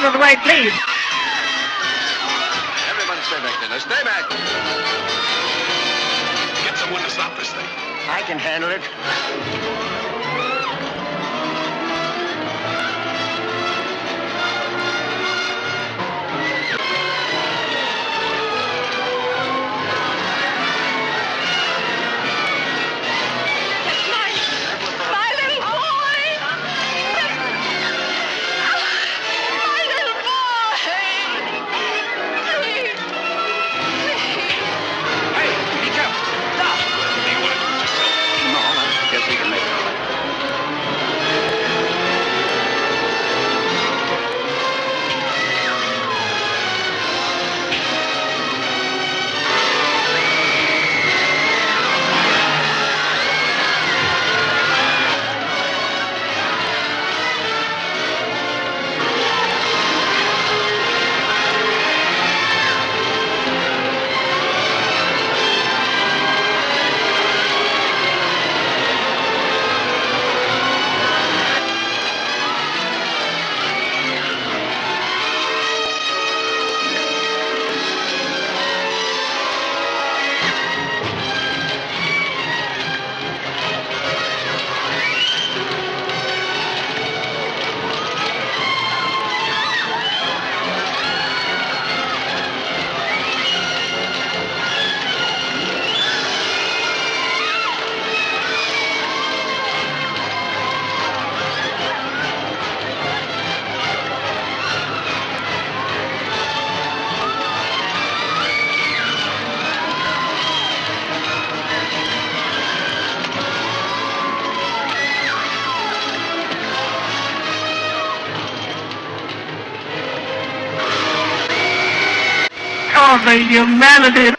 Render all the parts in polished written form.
of the way, please. Everyone stay back there. Now stay back. Get someone to stop this thing. I can handle it. Of the humanity.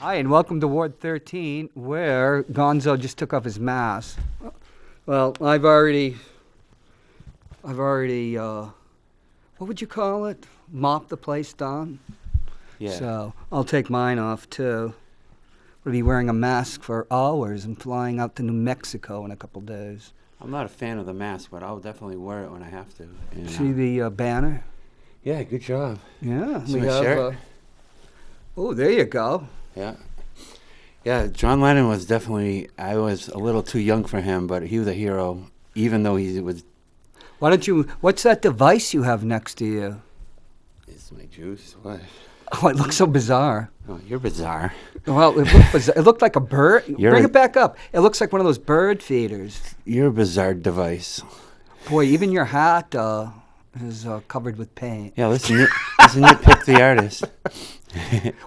And welcome to Ward 13, where Gonzo just took off his mask. Well, I've already, what would you call it? Mopped the place down. Yeah. So I'll take mine off too. We'll be wearing a mask for hours and flying out to New Mexico in a couple days. I'm not a fan of the mask, but I'll definitely wear it when I have to. And, see the banner? Yeah, good job. Yeah. See my shirt? Oh, there you go. Yeah. Yeah, John Lennon was definitely, I was a little too young for him, but he was a hero, even though he was Why don't you? What's that device you have next to you? It's my juice. What? Oh, it looks so bizarre. Oh, you're bizarre. Well, it looked bizarre. It looked like a bird. You're Bring a- it back up. It looks like one of those bird feeders. You're a bizarre device. Boy, even your hat is covered with paint. Yeah, listen, you pick the artist.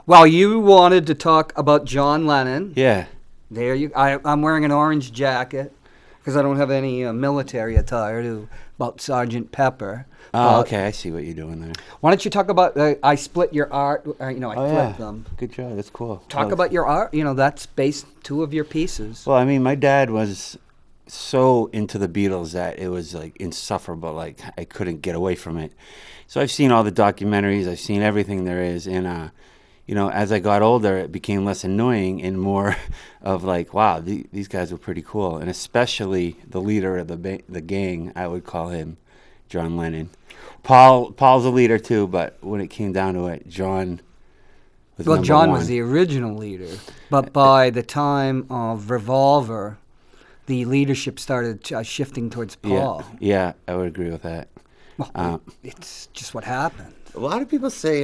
Well, you wanted to talk about John Lennon. Yeah. There you. I'm wearing an orange jacket because I don't have any military attire about Sergeant Pepper. Oh, okay. I see what you're doing there. Why don't you talk about? I split your art. I Oh, flipped yeah. them. Good job. That's cool. Talk Well, about your art. That's based 2 of your pieces. Well, I mean, my dad was so into the Beatles that it was like insufferable. Like I couldn't get away from it. So I've seen all the documentaries. I've seen everything there is, and as I got older, it became less annoying and more of like, wow, these guys were pretty cool, and especially the leader of the gang. I would call him John Lennon. Paul's a leader too, but when it came down to it, John was Well, number John one. was the original leader, but by the time of Revolver, the leadership started shifting towards Paul. Yeah, I would agree with that. Well, it's just what happened. A lot of people say,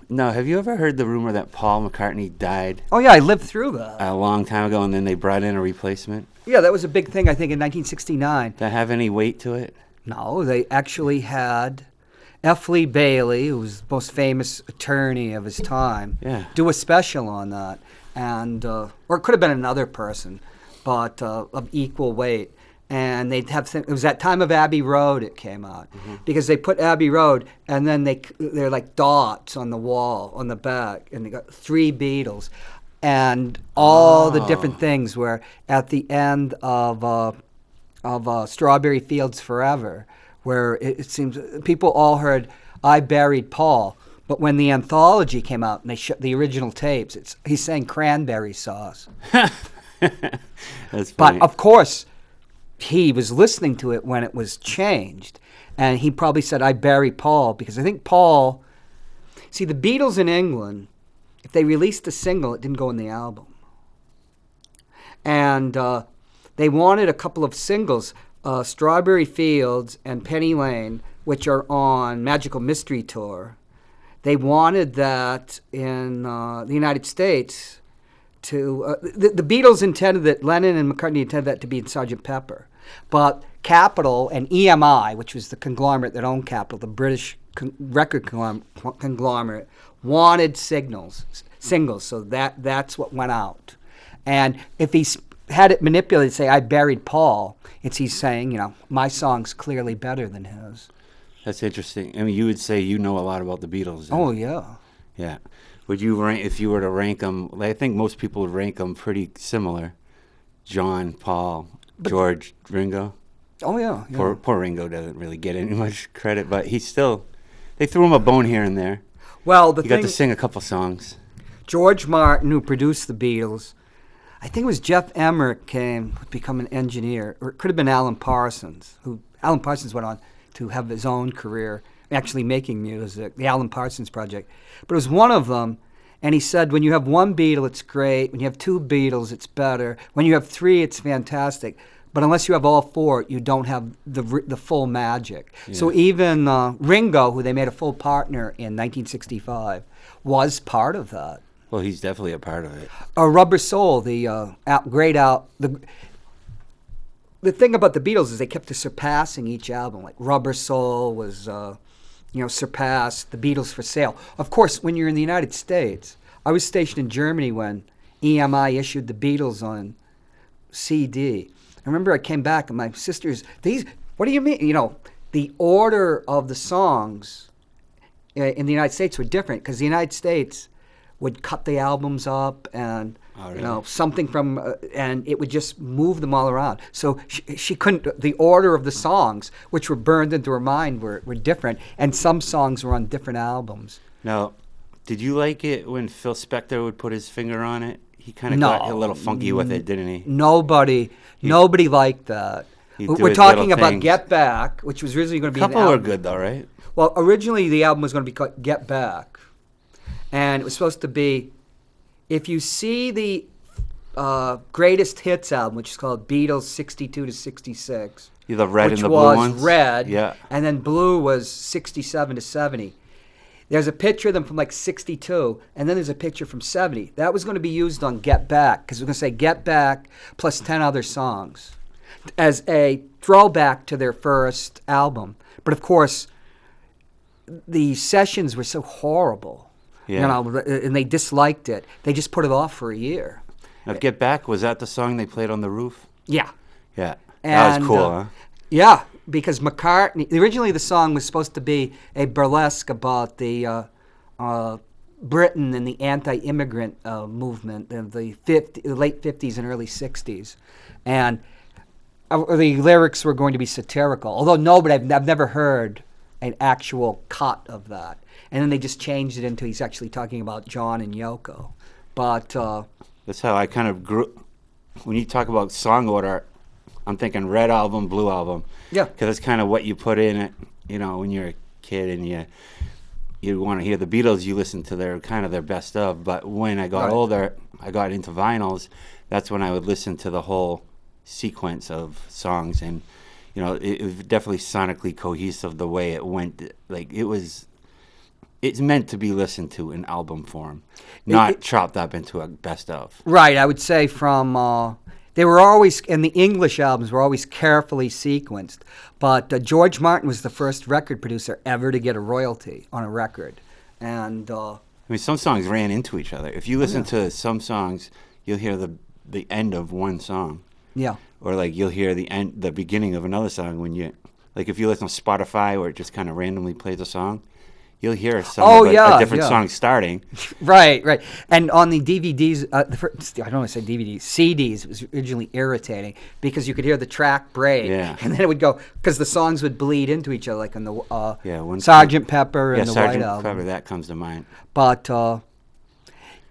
no, have you ever heard the rumor that Paul McCartney died Oh yeah, I lived through that. a long time ago and then they brought in a replacement? Yeah, that was a big thing, I think, in 1969. Did that have any weight to it? No, they actually had F. Lee Bailey, who was the most famous attorney of his time, Yeah. do a special on that. And or it could have been another person, but of equal weight. And they'd have it was that time of Abbey Road it came out, because they put Abbey Road and then they're like dots on the wall on the back, and they got 3 Beatles, and all the different things were at the end of Strawberry Fields Forever, where it seems people all heard "I Buried Paul," but when the anthology came out and they showed the original tapes, he's saying cranberry sauce. That's But funny. of course, he was listening to it when it was changed, and he probably said, "I bury Paul," because I think Paul. See, the Beatles in England, if they released a single, it didn't go in the album, and they wanted a couple of singles, "Strawberry Fields" and "Penny Lane," which are on Magical Mystery Tour. They wanted that in the United States. The Beatles intended that, Lennon and McCartney intended that to be in Sgt. Pepper. But Capitol and EMI, which was the conglomerate that owned Capitol, the British record conglomerate, wanted singles. So that's what went out. And if he had it manipulated, say, "I buried Paul," he's saying, my song's clearly better than his. That's interesting. I mean, you would say you know a lot about the Beatles. Then. Oh, yeah. Yeah. Would you rank, if you were to rank them, I think most people would rank them pretty similar. John, Paul, George, Ringo. Oh, yeah. Poor Ringo doesn't really get any much credit, but they threw him a bone here and there. Well, He got to sing a couple songs. George Martin, who produced the Beatles, I think it was Jeff Emmerich came to become an engineer, or it could have been Alan Parsons. Alan Parsons went on to have his own career, actually making music, the Alan Parsons Project. But it was one of them, and he said, when you have 1 Beatle, it's great. When you have 2 Beatles, it's better. When you have 3, it's fantastic. But unless you have all 4, you don't have the full magic. Yeah. So even Ringo, who they made a full partner in 1965, was part of that. Well, he's definitely a part of it. Rubber Soul, the thing about the Beatles is they kept surpassing each album. Like Rubber Soul was, surpassed the Beatles for sale. Of course, when you're in the United States, I was stationed in Germany when EMI issued the Beatles on CD. I remember I came back and my sisters, what do you mean? The order of the songs in the United States were different, because the United States would cut the albums up and something from and it would just move them all around. So she couldn't. The order of the songs, which were burned into her mind, were different, and some songs were on different albums. Now, did you like it when Phil Spector would put his finger on it? He kind of got a little funky with it, didn't he? Nobody liked that. We're talking about Get Back, which was originally going to be a couple were good though, right? Well, originally the album was going to be called Get Back, and it was supposed to be, if you see the greatest hits album, which is called Beatles 62 to 66, The red which and the blue was ones? red, Yeah. and then blue was 67 to 70. There's a picture of them from like 62, and then there's a picture from 70. That was going to be used on Get Back, because we're going to say Get Back plus 10 other songs as a throwback to their first album. But of course, the sessions were so horrible, and they disliked it. They just put it off for a year. Now, Get Back, was that the song they played on the roof? Yeah. Yeah. That And, was cool, huh? Yeah, because McCartney, originally the song was supposed to be a burlesque about the Britain and the anti-immigrant movement of the late 50s and early 60s. And the lyrics were going to be satirical, although I've never heard an actual cut of that. And then they just changed it into he's actually talking about John and Yoko. But that's how I kind of grew. When you talk about song order, I'm thinking red album, blue album. Yeah. Because that's kind of what you put in it, when you're a kid and you want to hear the Beatles, you listen to their best of. But when I got older, I got into vinyls. That's when I would listen to the whole sequence of songs, and it was definitely sonically cohesive the way it went. Like it's meant to be listened to in album form, not chopped up into a best of. Right, I would say from they were always, and the English albums were always carefully sequenced. But George Martin was the first record producer ever to get a royalty on a record, and I mean, some songs ran into each other. If you listen to some songs, you'll hear the end of one song. Yeah. Or like you'll hear the beginning of another song when if you listen to Spotify where it just kind of randomly plays a song, you'll hear a different song starting. Right. And on the DVDs, I don't want to say DVDs, CDs, it was originally irritating because you could hear the track break, and then it would go, because the songs would bleed into each other, like on the Sgt. Pepper and the White Album. Sgt. Pepper, that comes to mind. But,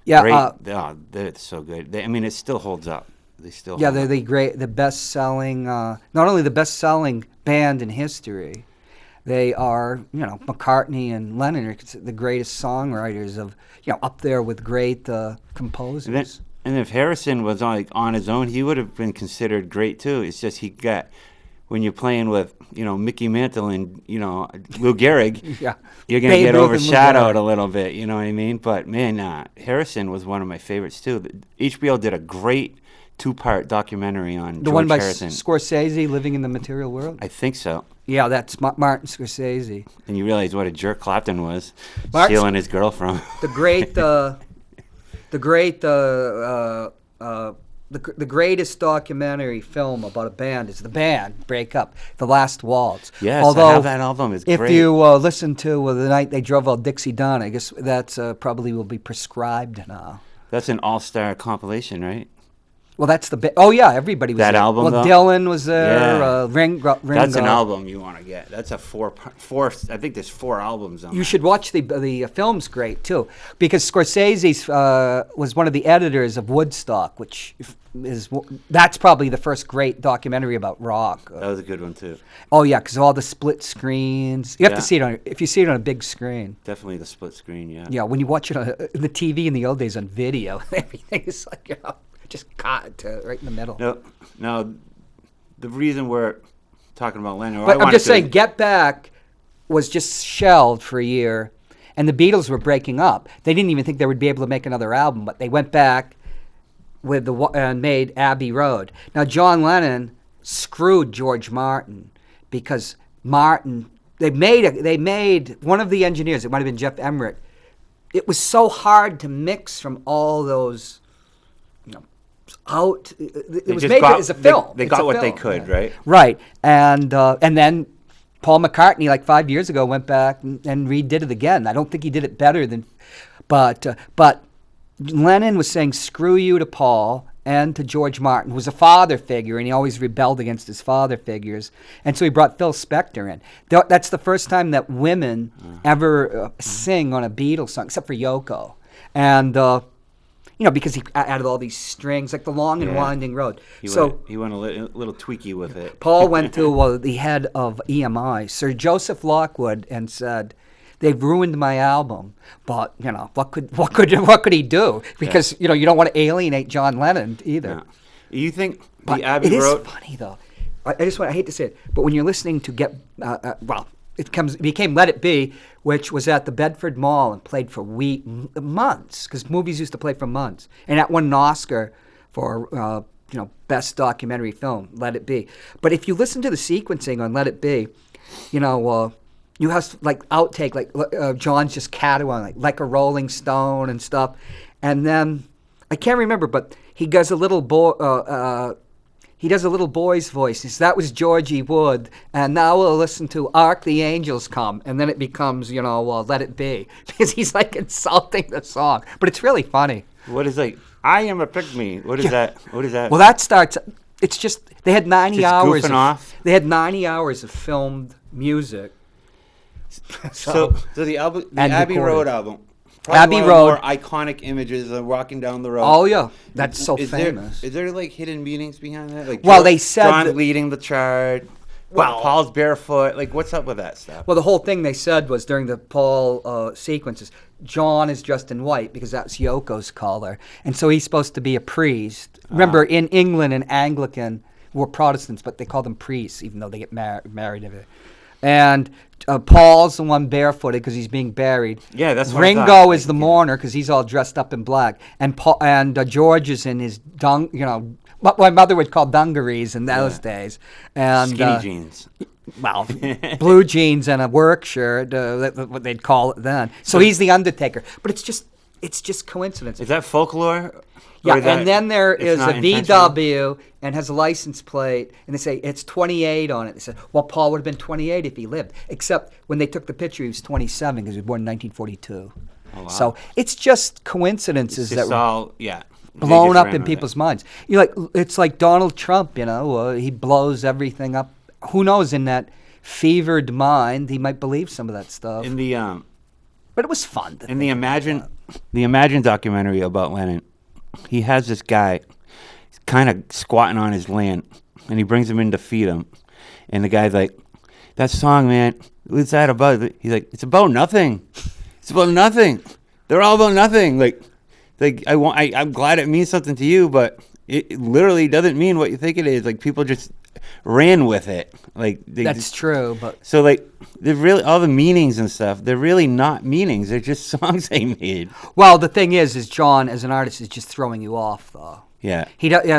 Great. That's so good. It still holds up. They're the best-selling, not only the best-selling band in history, they are, McCartney and Lennon are the greatest songwriters of, up there with great composers. And if Harrison was on his own, he would have been considered great too. It's just when you're playing with, Mickey Mantle and, Lou Gehrig, you're going to get overshadowed a little bit, you know what I mean? But man, Harrison was one of my favorites too. HBO did a great 2-part documentary on the one by Harrison. Scorsese, Living in the Material World? I think so. Yeah, that's Martin Scorsese. And you realize what a jerk Clapton was, stealing his girl from. The greatest documentary film about a band is the band break up, The Last Waltz. Yes, although I have that album. It's great. If you listen to The Night They Drove Out Dixie Down, I guess that's probably will be prescribed now. That's an all-star compilation, right? Well, that's everybody was that there. album. Well, though? Dylan was there. Yeah. Ringo. That's an album you want to get. That's a four. I think there's 4 albums on. You should watch the film's great too, because Scorsese was one of the editors of Woodstock, which that's probably the first great documentary about rock. That was a good one too. Oh yeah, because of all the split screens. You have to see it if you see it on a big screen. Definitely the split screen. Yeah. Yeah, when you watch it on the TV in the old days on video, everything is like just caught right in the middle. No, the reason we're talking about Lennon... But I'm just saying, Get Back was just shelved for a year, and the Beatles were breaking up. They didn't even think they would be able to make another album, but they went back and made Abbey Road. Now, John Lennon screwed George Martin because they made one of the engineers, it might have been Jeff Emmerich, it was so hard to mix from all those... It was made as a film. They got what they could, right? Right, and then Paul McCartney, like 5 years ago, went back and redid it again. I don't think he did it better than, but Lennon was saying "screw you" to Paul and to George Martin, who was a father figure, and he always rebelled against his father figures, and so he brought Phil Spector in. That's the first time that women ever sing on a Beatles song, except for Yoko, and. Because he added all these strings, like the long and winding road. He went a little tweaky with it. Paul went to the head of EMI, Sir Joseph Lockwood, and said, "They've ruined my album." But what could he do? Because you don't want to alienate John Lennon either. Yeah. You think but the Abbey Road? Road? It is funny though. I hate to say it, but when you're listening to it became Let It Be, which was at the Bedford Mall and played for months, because movies used to play for months. And that won an Oscar for, best documentary film, Let It Be. But if you listen to the sequencing on Let It Be, you have like outtake, like John's just catatouching, like a Rolling Stone and stuff. And then, I can't remember, but he does a little boy's voice. He says, that was Georgie Wood, and now we'll listen to Ark the Angels Come, and then it becomes, Let It Be, because he's like insulting the song. But it's really funny. What is like, I am a pygmy. What is that? What is that? Well, that starts, it's just, they had 90 just hours. Goofing off? They had 90 hours of filmed music. So the Abbey Road album. Abbey Road. More iconic images of walking down the road. Oh yeah, that's so famous. Is there like hidden meanings behind that? Like, they said John leading the charge. Paul's barefoot. Like, what's up with that stuff? Well, the whole thing they said was during the Paul sequences, John is dressed in white because that's Yoko's color, and so he's supposed to be a priest. Remember, in England, an Anglican were Protestants, but they call them priests, even though they get married. And Paul's the one barefooted because he's being buried. Yeah, that's what Ringo I thought. is the mourner because he's all dressed up in black, and George is in his what my mother would call dungarees in those days, and skinny jeans. Well, blue jeans and a work shirt, what they'd call it then. So he's the Undertaker, but it's just coincidence. Is that folklore? Yeah, and then there is a VW and has a license plate, and they say it's 28 on it. They said, well, Paul would have been 28 if he lived, except when they took the picture, he was 27 because he was born in 1942. Oh, wow. So it's just coincidences that were blown up in people's minds. It's like Donald Trump, he blows everything up. Who knows, in that fevered mind, he might believe some of that stuff. But it was fun. In the Imagine documentary about Lennon, he has this guy kind of squatting on his land, and he brings him in to feed him. And the guy's like, that song, man, what's that about? He's like, it's about nothing. It's about nothing. They're all about nothing. I'm glad it means something to you, but it literally doesn't mean what you think it is. Like, people just ran with it. That's true, but so they're really, all the meanings and stuff, they're really not meanings. They're just songs they made. Well, the thing is John, as an artist, is just throwing you off, though. Yeah.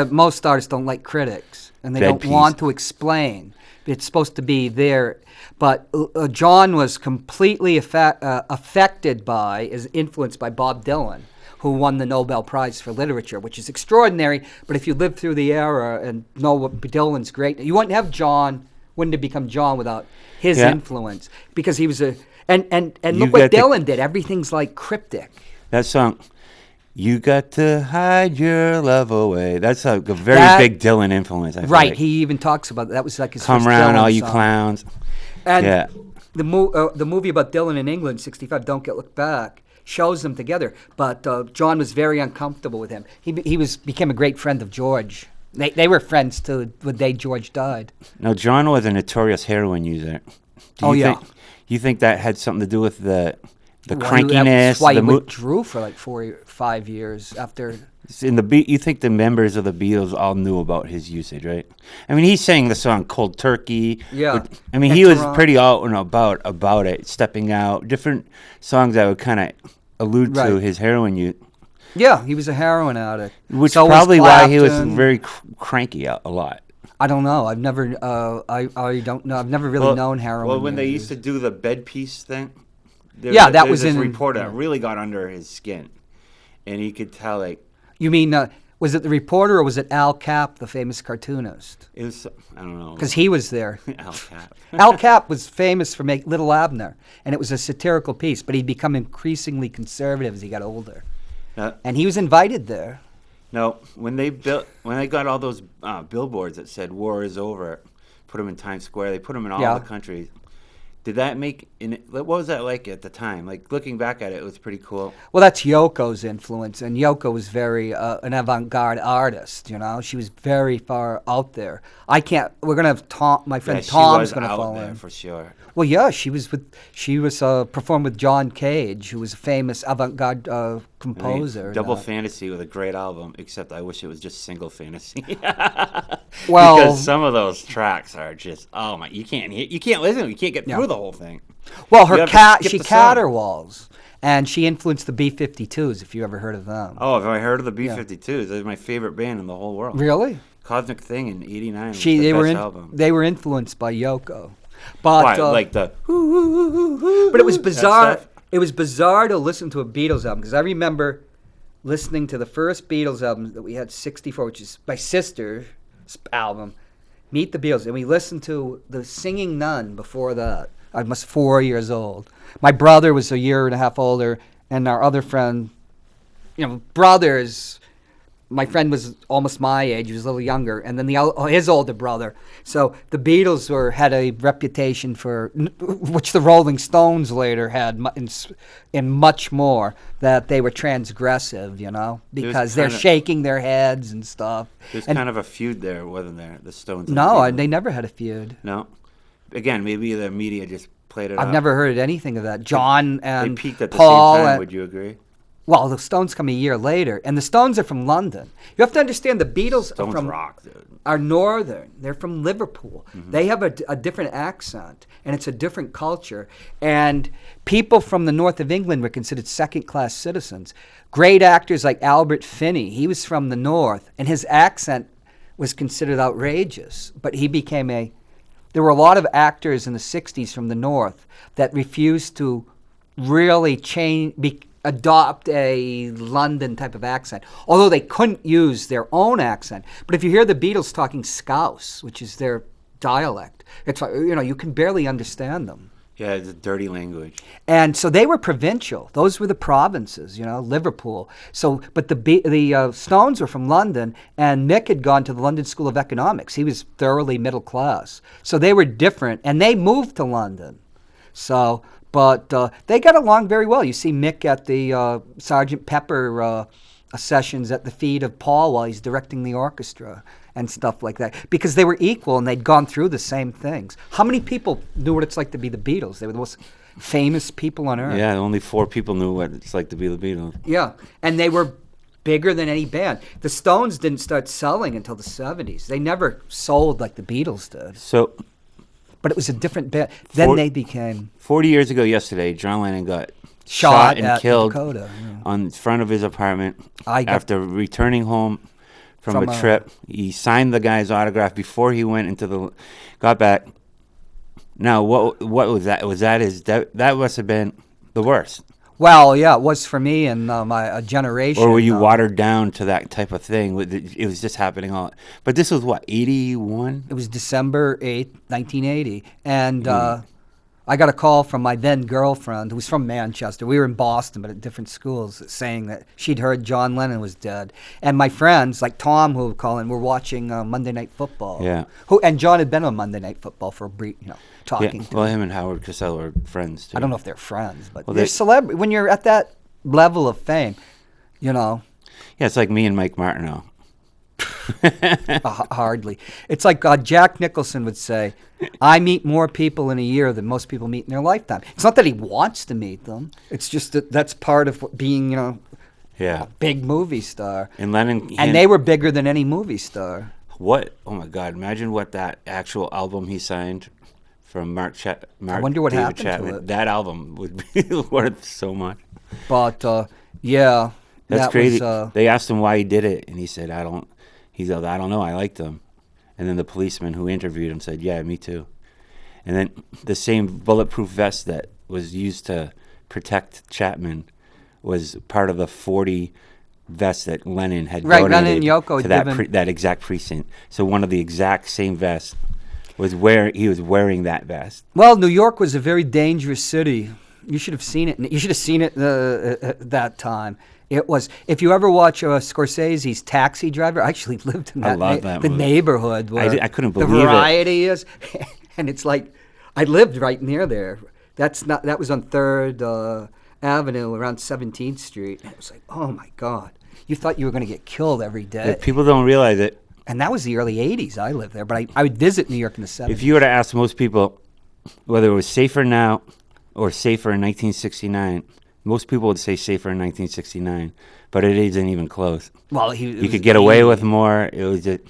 Most artists don't like critics, and they don't want to explain. It's supposed to be there. But John was completely affected by, is influenced by Bob Dylan, who won the Nobel Prize for Literature, which is extraordinary. But if you live through the era and know what Dylan's great, you wouldn't have become John without his influence, because he was and look what Dylan did. Everything's like cryptic. That song, you got to hide your love away. That's a very big Dylan influence. I feel like. He even talks about that. Was like his Come first Round, Dylan All You song. Clowns. And the movie about Dylan in England, 65, Don't Get Looked Back, shows them together. But John was very uncomfortable with him. He became a great friend of George. They were friends till the day George died. Now, John was a notorious heroin user. You think that had something to do with the crankiness? That's why he withdrew for like 4 or 5 years after. You think the members of the Beatles all knew about his usage, right? I mean, he sang the song "Cold Turkey." Yeah. He was pretty out and about it, stepping out. Different songs that would kind of allude to his heroin use. Yeah, he was a heroin addict. Which probably why he was very cranky a lot. I don't know. I've never. I don't know. I've never really known heroin. Well, when they used to do the bed piece thing, that was this reporter that really got under his skin, and he could tell You mean, was it the reporter or was it Al Capp, the famous cartoonist? It was, I don't know. Because he was there. Al Capp. Al Capp was famous for making Little Abner, and it was a satirical piece, but he'd become increasingly conservative as he got older. And he was invited there. No, when they got all those billboards that said "War is over," put them in Times Square. They put them in all the countries. Did that what was that like at the time? Like, looking back at it, it was pretty cool. Well, that's Yoko's influence, and Yoko was very an avant-garde artist. She was very far out there. We're gonna have Tom. My friend Tom's gonna follow in for sure. Well, yeah, she was performed with John Cage, who was a famous avant-garde composer. Double Fantasy with a great album, except I wish it was just single fantasy. Well, because some of those tracks are just you can't listen, you can't get through the whole thing. Well, You her have to cat, skip she the song. caterwauls, and she influenced the B-52s. If you ever heard of them. Oh, have I heard of the B-52s? They're my favorite band in the whole world. Really? Cosmic Thing in '89 was They the were best album. they were influenced by Yoko, but Why? Like the. but it was bizarre. stuff? It was bizarre to listen to a Beatles album because I remember listening to the first Beatles album that we had, 64, which is my sister's album, Meet the Beatles, and we listened to the Singing Nun before that. I was 4 years old. My brother was a year and a half older, and our other friend, brothers. My friend was almost my age; he was a little younger, and then his older brother. So the Beatles had a reputation for, which the Rolling Stones later had, in much more, that they were transgressive, because they're shaking their heads and stuff. There's kind of a feud there, wasn't there? The Stones. and No, the Beatles. they never had a feud. No. Again, maybe the media just played it I've up. never heard anything of that. John They and peaked at the Paul. same time. Would you agree? Well, the Stones come a year later, and the Stones are from London. You have to understand the Beatles Stones rock, dude. are northern. They're from Liverpool. Mm-hmm. They have a different accent, and it's a different culture. And people from the north of England were considered second-class citizens. Great actors like Albert Finney, he was from the north, and his accent was considered outrageous. But he became there were a lot of actors in the 60s from the north that refused to really adopt a London type of accent, although they couldn't use their own accent. But if you hear the Beatles talking Scouse, which is their dialect, it's you can barely understand them. Yeah, it's a dirty language. And so they were provincial. Those were the provinces, Liverpool. So, but the Stones were from London, and Mick had gone to the London School of Economics. He was thoroughly middle class. So they were different, and they moved to London. So. But they got along very well. You see Mick at the Sgt. Pepper sessions at the feet of Paul while he's directing the orchestra and stuff like that. Because they were equal and they'd gone through the same things. How many people knew what it's like to be the Beatles? They were the most famous people on earth. Yeah, only 4 people knew what it's like to be the Beatles. Yeah, and they were bigger than any band. The Stones didn't start selling until the 70s. They never sold like the Beatles did. So... But it was a different band. Then they became... 40 years ago yesterday, John Lennon got shot and at killed Dakota, on front of his apartment after returning home from a trip. He signed the guy's autograph before he went got back. Now, what was that? That must have been the worst. Well, yeah, it was for me and my generation. Or were you watered down to that type of thing? It was just happening all. But this was what, 81? It was December 8th, 1980, and I got a call from my then girlfriend, who was from Manchester. We were in Boston, but at different schools, saying that she'd heard John Lennon was dead. And my friends, like Tom, who would call in, were watching Monday Night Football. Yeah. And John had been on Monday Night Football for a brief, talking. Yeah. Well, him and Howard Cosell were friends too. I don't know if they're friends, but Well, they're celebrity. When you're at that level of fame, Yeah, it's like me and Mike Martineau. Hardly. It's like Jack Nicholson would say, I meet more people in a year than most people meet in their lifetime. It's not that he wants to meet them. It's just that's part of being, a big movie star. And Lennon... And they were bigger than any movie star. What? Oh, my God. Imagine what that actual album he signed from Mark I wonder what David happened Chapman. to it. That album would be worth so much. But, yeah. That's crazy. Was, they asked him why he did it, and he said, I don't know, I liked them. And then the policeman who interviewed him said, yeah, me too. And then the same bulletproof vest that was used to protect Chapman was part of the 40 vests that Lennon had donated Lennon and Yoko to that exact precinct. So one of the exact same vests he was wearing that vest. Well, New York was a very dangerous city. You should have seen it. You should have seen it that time. It was, if you ever watch Scorsese's Taxi Driver, I actually lived in that movie. Neighborhood where I couldn't believe the variety is. And it's like, I lived right near there. That was on 3rd Avenue around 17th Street. And it was like, oh my God. You thought you were going to get killed every day. If people don't realize it. And that was the early 80s. I lived there, but I would visit New York in the 70s. If you were to ask most people whether it was safer now or safer in 1969, Most people would say safer in 1969, but it isn't even close. Well, You could get away with more. It was just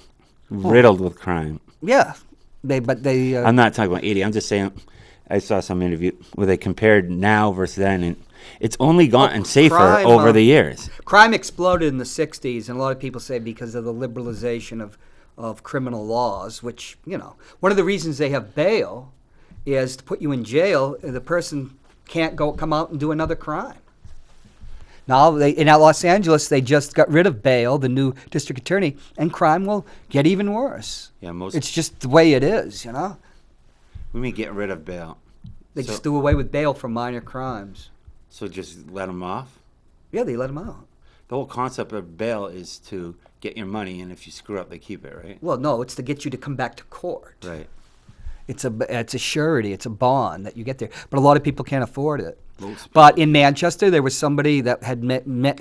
riddled with crime. Yeah, I'm not talking about 80. I'm just saying, I saw some interview where they compared now versus then, and it's only gotten safer crime, over the years. Crime exploded in the 60s, and a lot of people say because of the liberalization of criminal laws, which, one of the reasons they have bail is to put you in jail, and the person can't come out and do another crime. Now, in Los Angeles, they just got rid of bail, the new district attorney, and crime will get even worse. Yeah, It's just the way it is, We may get rid of bail. They just do away with bail for minor crimes. So just let them off? Yeah, they let them out. The whole concept of bail is to get your money, and if you screw up, they keep it, right? Well, no, it's to get you to come back to court. Right. It's a surety, it's a bond that you get there. But a lot of people can't afford it. But in Manchester, there was somebody that had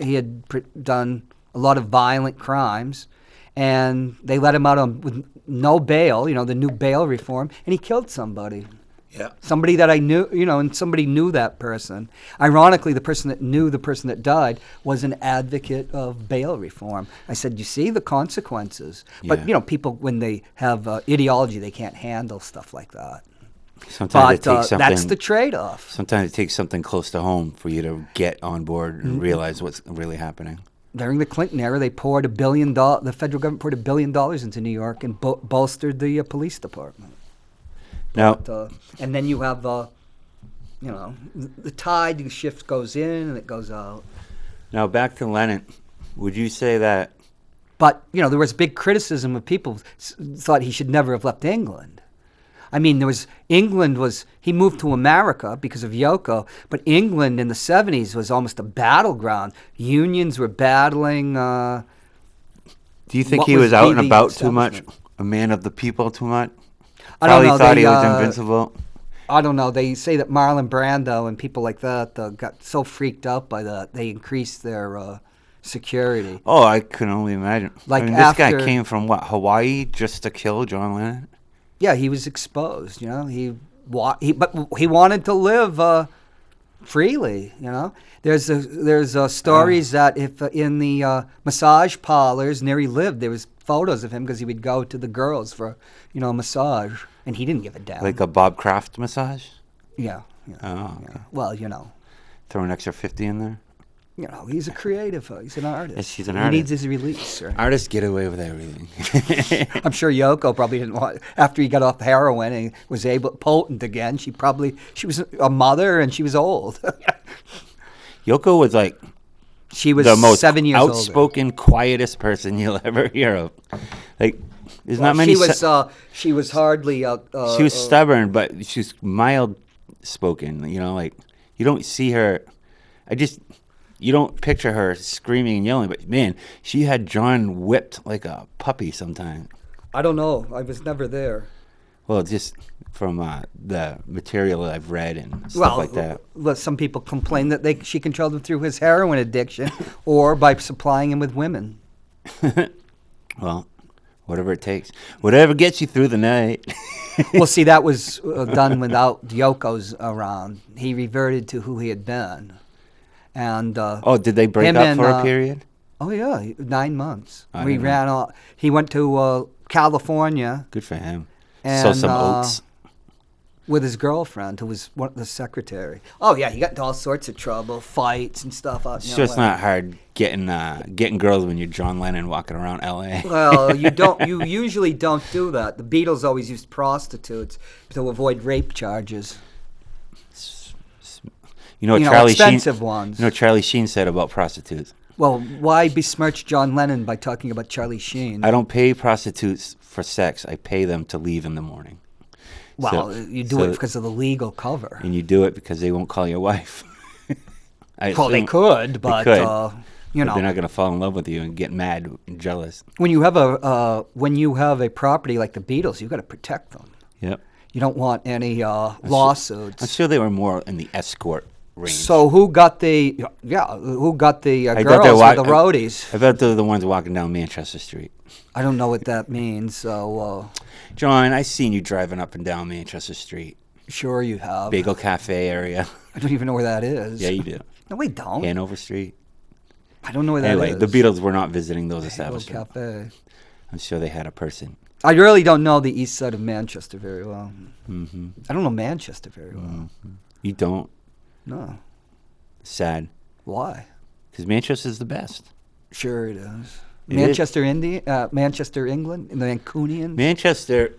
he had done a lot of violent crimes, and they let him out with no bail, the new bail reform, and he killed somebody. Yeah. Somebody that I knew, and somebody knew that person. Ironically, the person that knew the person that died was an advocate of bail reform. I said, you see the consequences. But, people, when they have ideology, they can't handle stuff like that. Sometimes it takes something. That's the trade-off. Sometimes it takes something close to home for you to get on board and realize what's really happening. During the Clinton era, they poured $1 billion. The federal government poured $1 billion into New York and bolstered the police department. Now, and then you have the tide, the shift goes in and it goes out. Now back to Lennon. Would you say that? But there was big criticism of people thought he should never have left England. I mean, he moved to America because of Yoko, but England in the 70s was almost a battleground. Unions were battling. Do you think he was out and about too much? A man of the people too much? I don't know. Thought he was invincible. I don't know. They say that Marlon Brando and people like that got so freaked out by that they increased their security. Oh, I can only imagine. This guy came from Hawaii just to kill John Lennon? Yeah, he was exposed. But he wanted to live freely. There's stories that if in the massage parlors near he lived, there was photos of him because he would go to the girls for a massage, and he didn't give a damn. Like a Bob Kraft massage? Yeah. Oh, okay. Yeah. Well, throw an extra 50 in there? He's a creative. He's an artist. Yes, he's an artist. He needs his release. Right? Artists get away with everything. I'm sure Yoko probably didn't want, after he got off heroin and was potent again, she was a mother and she was old. Yoko was she was the most 7 years outspoken, quietest person you'll ever hear of. There's not many. She was hardly. She was stubborn, but she's mild spoken. You don't see her. You don't picture her screaming and yelling, but man, she had John whipped like a puppy sometimes. I don't know. I was never there. Well, just from the material that I've read and stuff like that. Well, some people complain that she controlled him through his heroin addiction or by supplying him with women. Well, whatever it takes. Whatever gets you through the night. Well, see, that was done without Yoko's around. He reverted to who he had been. And did they break up for a period? Oh, yeah, 9 months. We ran off. He went to California. Good for him. And, so some oats. With his girlfriend, who was the secretary. Oh, yeah, he got into all sorts of trouble, fights and stuff. It's just not hard getting girls when you're John Lennon walking around L.A. Well, you usually don't do that. The Beatles always used prostitutes to avoid rape charges. Expensive ones. Charlie Sheen said about prostitutes. Well, why besmirch John Lennon by talking about Charlie Sheen? I don't pay prostitutes for sex. I pay them to leave in the morning. Well, you do it because of the legal cover. And you do it because they won't call your wife. They could, but they're not going to fall in love with you and get mad and jealous. When you have a property like the Beatles, you've got to protect them. Yep. You don't want any lawsuits. I'm sure they were more in the escort range. So who got the girls or the roadies? I bet they're the ones walking down Manchester Street. I don't know what that means. So, John, I seen you driving up and down Manchester Street. Sure you have. Bagel Cafe area. I don't even know where that is. Yeah, you do. No, we don't. Hanover Street. I don't know where that Anyway, is. the Beatles were not visiting those Halo establishments. Cafe. I'm sure they had a person. I really don't know the east side of Manchester very well. Mm-hmm. I don't know Manchester very well. You don't? No. Sad. Why? Because Manchester's the best. Sure it is. It Manchester, Manchester, England, and the Mancunians. Manchester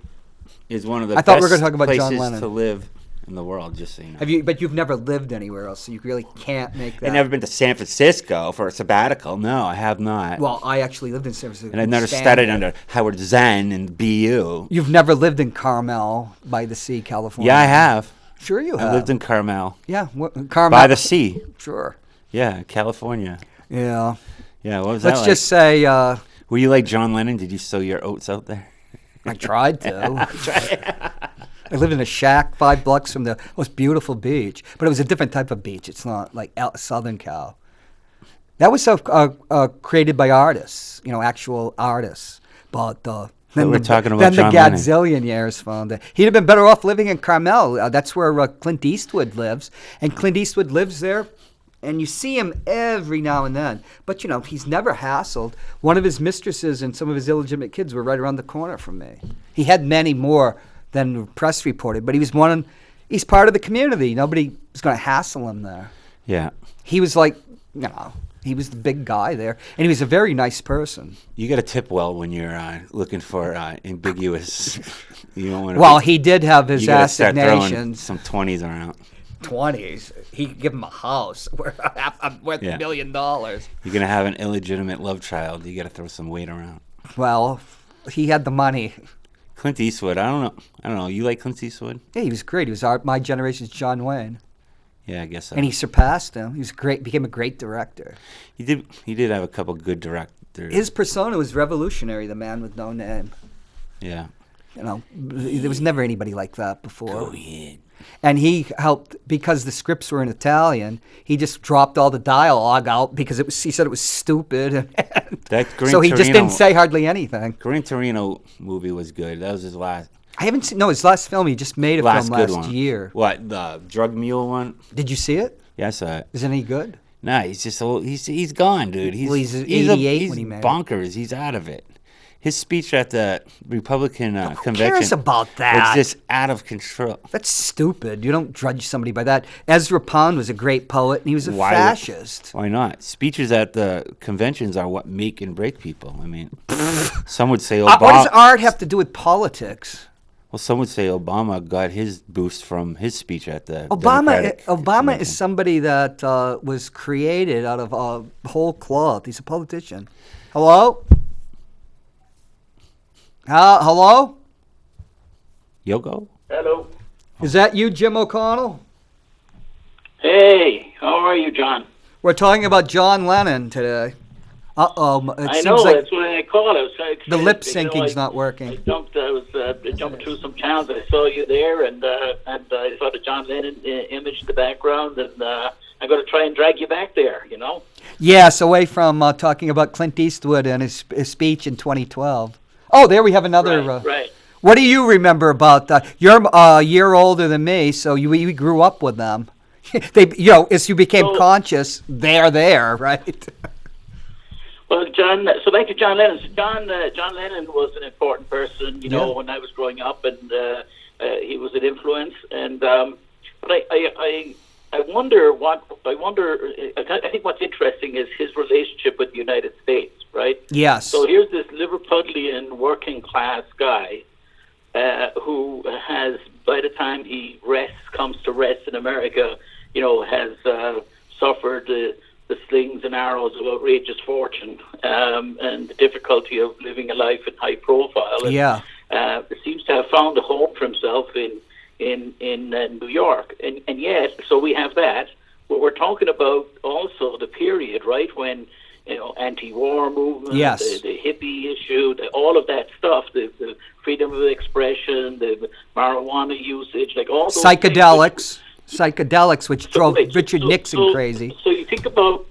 is one of the I thought we best were gonna talk about John places Lennon. to live in the world, just so you know. But you've never lived anywhere else, so you really can't make that. I've never been to San Francisco for a sabbatical. No, I have not. Well, I actually lived in San Francisco. And I've never studied under Howard Zahn and BU. You've never lived in Carmel by the sea, California. Yeah, I have. Sure you have. I lived in Carmel. Yeah, Carmel. By the sea. Sure. Yeah, California. Yeah. Yeah, what was that Let's like? just say Were you like John Lennon? Did you sow your oats out there? I tried to. I lived in a shack 5 blocks from the most beautiful beach, but it was a different type of beach. It's not like Southern Cal. That was created by artists, actual artists. But then we're talking about then John the Lennon. gazillionaires found it. He'd have been better off living in Carmel. That's where Clint Eastwood lives, and Clint Eastwood lives there. And you see him every now and then. But, he's never hassled. One of his mistresses and some of his illegitimate kids were right around the corner from me. He had many more than the press reported, but he's part of the community. Nobody was going to hassle him there. Yeah. He was like, he was the big guy there. And he was a very nice person. You got to tip well when you're looking for ambiguous. You don't want to. Well, he did have his you gotta start throwing assignations. some 20s around. 20s. He could give him a house worth $1 million. You're gonna have an illegitimate love child. You got to throw some weight around. Well, he had the money. Clint Eastwood. I don't know. You like Clint Eastwood? Yeah, he was great. He was my generation's John Wayne. Yeah, I guess so. And he surpassed him. He was great. Became a great director. He did have a couple good directors. His persona was revolutionary. The man with no name. Yeah. There was never anybody like that before. Go ahead. And he helped because the scripts were in Italian. He just dropped all the dialogue out because he said it was stupid. So he just didn't say hardly anything. Gran Torino movie was good. That was his last. I haven't seen. No, his last film. He just made a film last year. What, the drug mule one? Did you see it? Yeah, I saw it. Is it any good? Nah, he's just he's gone, dude. He's 88 when he made it. Bonkers. He's out of it. His speech at the Republican convention. Who cares about that? Was just out of control. That's stupid. You don't judge somebody by that. Ezra Pound was a great poet, and he was a fascist. Why not? Speeches at the conventions are what make and break people. I mean, some would say Obama. What does art have to do with politics? Well, some would say Obama got his boost from his speech at the Obama convention. is somebody that was created out of whole cloth. He's a politician. Hello? Hello? Yogo? Hello. Is that you, Jim O'Connell? Hey, how are you, John? We're talking about John Lennon today. Uh-oh. I know, like that's what I call it. the lip syncing's not working. I jumped through some towns. I saw you there, and I saw the John Lennon image in the background, and I'm going to try and drag you back there, Yes, away from talking about Clint Eastwood and his speech in 2012. Oh, there we have another. Right. What do you remember about that? You're a year older than me, so you grew up with them. As you became conscious, they're there, right? Well, so back to John Lennon. So John Lennon was an important person, when I was growing up, and he was an influence. And but I wonder I think what's interesting is his relationship with the United States, right? Yes. So here's this Liverpudlian working class guy who has, by the time he comes to rest in America, has suffered the slings and arrows of outrageous fortune and the difficulty of living a life in high profile. And, seems to have found a home for himself in New York, and yet, so we have that. But we're talking about also the period, right, when anti-war movement, the hippie issue, all of that stuff, the freedom of expression, the marijuana usage, like all those psychedelics, which drove Richard Nixon crazy. So you think about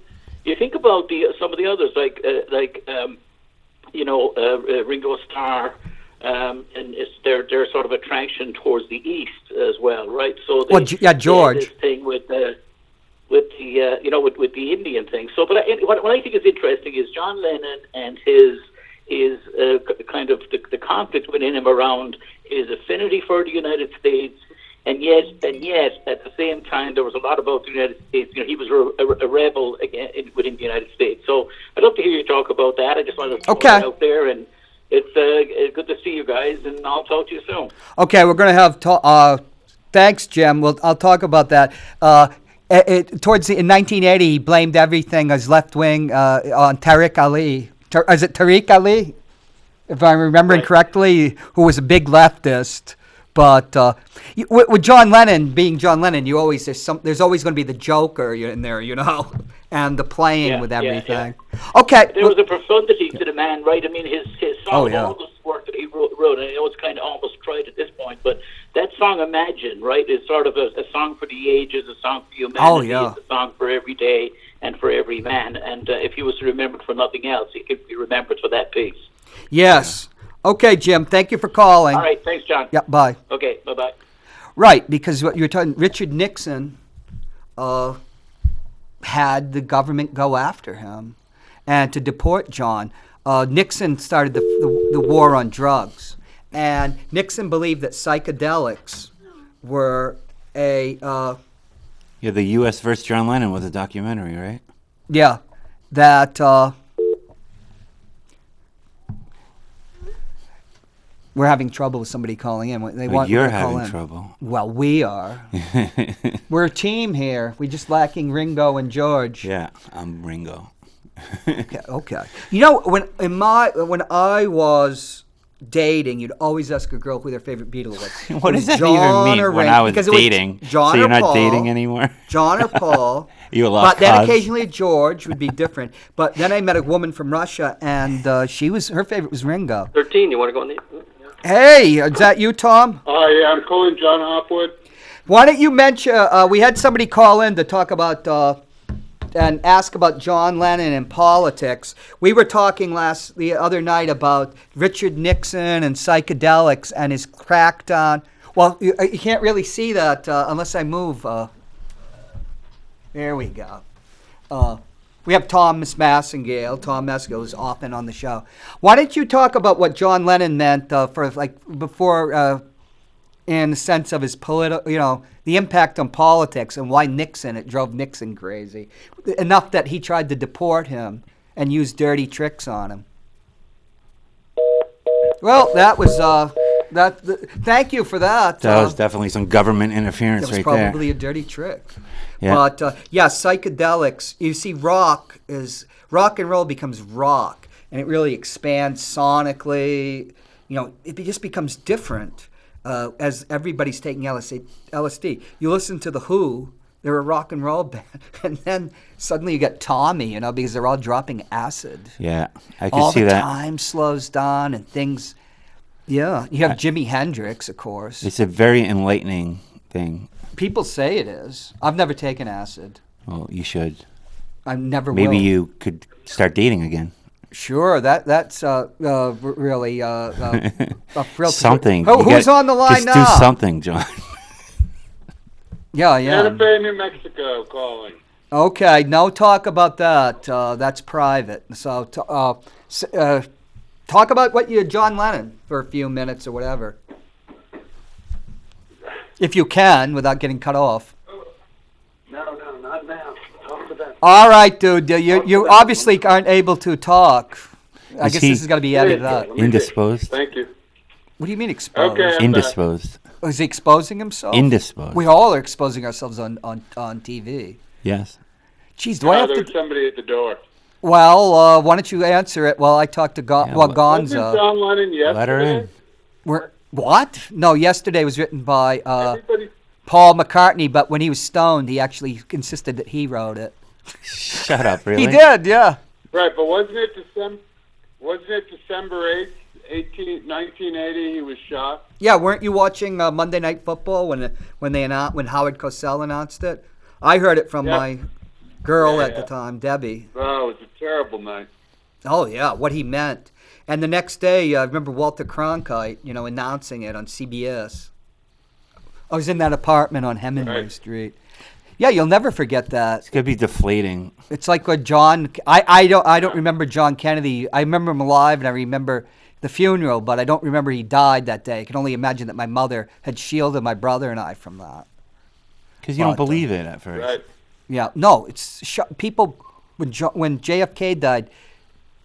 some of the others, like Ringo Starr. And it's their sort of attraction towards the East as well, right? So George. This thing with with the Indian thing. So, but what I think is interesting is John Lennon and his kind of the conflict within him around his affinity for the United States, and yet at the same time there was a lot about the United States. He was a rebel within the United States. So I'd love to hear you talk about that. I just wanted to throw it out there, and it's good to see you guys, and I'll talk to you soon. Okay, we're going to have thanks, Jim. I'll talk about that. In 1980, he blamed everything as left wing on Tariq Ali. Is it Tariq Ali, if I'm remembering correctly, who was a big leftist? But with John Lennon, being John Lennon, there's always going to be the Joker in there, and the playing with everything. Yeah. Okay. There was a profundity to the man, right? I mean, his song, all this work that he wrote, and I know it's kind of almost tried at this point, but that song, Imagine, right, is sort of a song for the ages, a song for humanity, it's a song for every day and for every man. And if he was remembered for nothing else, he could be remembered for that piece. Yes. Okay, Jim, thank you for calling. All right, thanks, John. Yeah, bye. Okay, bye-bye. Right, because what you're talking, Richard Nixon had the government go after him and to deport John. Nixon started the war on drugs, and Nixon believed that psychedelics were the U.S. versus John Lennon was a documentary, right? Yeah, that we're having trouble with somebody calling in. You're having trouble. Well, we are. We're a team here. We're just lacking Ringo and George. Yeah, I'm Ringo. Okay. When I was dating, you'd always ask a girl who their favorite Beatle was. What does that even mean? When I was dating, John so you're or not dating anymore? John or Paul. You lost But then occasionally George would be different. But then I met a woman from Russia, and her favorite was Ringo. 13. You want to go on the? Hey, is that you, Tom? Yeah, I'm calling John Hopwood. Why don't you mention? We had somebody call in to talk about and ask about John Lennon and politics. We were talking the other night about Richard Nixon and psychedelics and his crackdown. Well, you can't really see that unless I move. There we go. We have Thomas Massengale. Tom Massengale is often on the show. Why don't you talk about what John Lennon meant before, in the sense of his political, the impact on politics and why it drove Nixon crazy, enough that he tried to deport him and use dirty tricks on him. Well, that was thank you for that. That was definitely some government interference right there. It was probably a dirty trick. Yeah. But psychedelics. You see, rock and roll becomes rock, and it really expands sonically. It just becomes different as everybody's taking LSD. You listen to the Who; they're a rock and roll band, and then suddenly you get Tommy, because they're all dropping acid. Yeah, I can see that. All the time slows down, and things. Yeah, you have Jimi Hendrix, of course. It's a very enlightening thing. People say it is. I've never taken acid. Well, you should. I never will. Maybe you could start dating again. Sure, that's really a real something. Who's on the line now? Just do something, John. Yeah. Santa Fe, New Mexico, calling. Okay, no talk about that. That's private. So, talk about John Lennon for a few minutes or whatever. If you can, without getting cut off. No, not now. Talk to them. All right, dude. You obviously aren't able to talk. I guess this is going to be edited out. Indisposed? Thank you. What do you mean exposed? Okay, indisposed. Is he exposing himself? Indisposed. We all are exposing ourselves on TV. Yes. Jeez, do I have to... There's somebody at the door. Well, why don't you answer it while I talk to Gonzo? Wasn't John Lennon yesterday? Let her in. What? No, yesterday was written by Paul McCartney, but when he was stoned, he actually insisted that he wrote it. Shut up, really? He did, yeah. Right, but wasn't it December 8th, 1980 he was shot? Yeah, weren't you watching Monday Night Football when Howard Cosell announced it? I heard it from my girl at the time, Debbie. Oh, it was a terrible night. Oh, yeah, what he meant. And the next day, I remember Walter Cronkite, announcing it on CBS. I was in that apartment on Hemingway Street. Yeah, you'll never forget that. It's gonna be deflating. It's like what John. I don't remember John Kennedy. I remember him alive, and I remember the funeral, but I don't remember he died that day. I can only imagine that my mother had shielded my brother and I from that. Because you don't believe it at first. Right. Yeah, no, it's people when JFK died,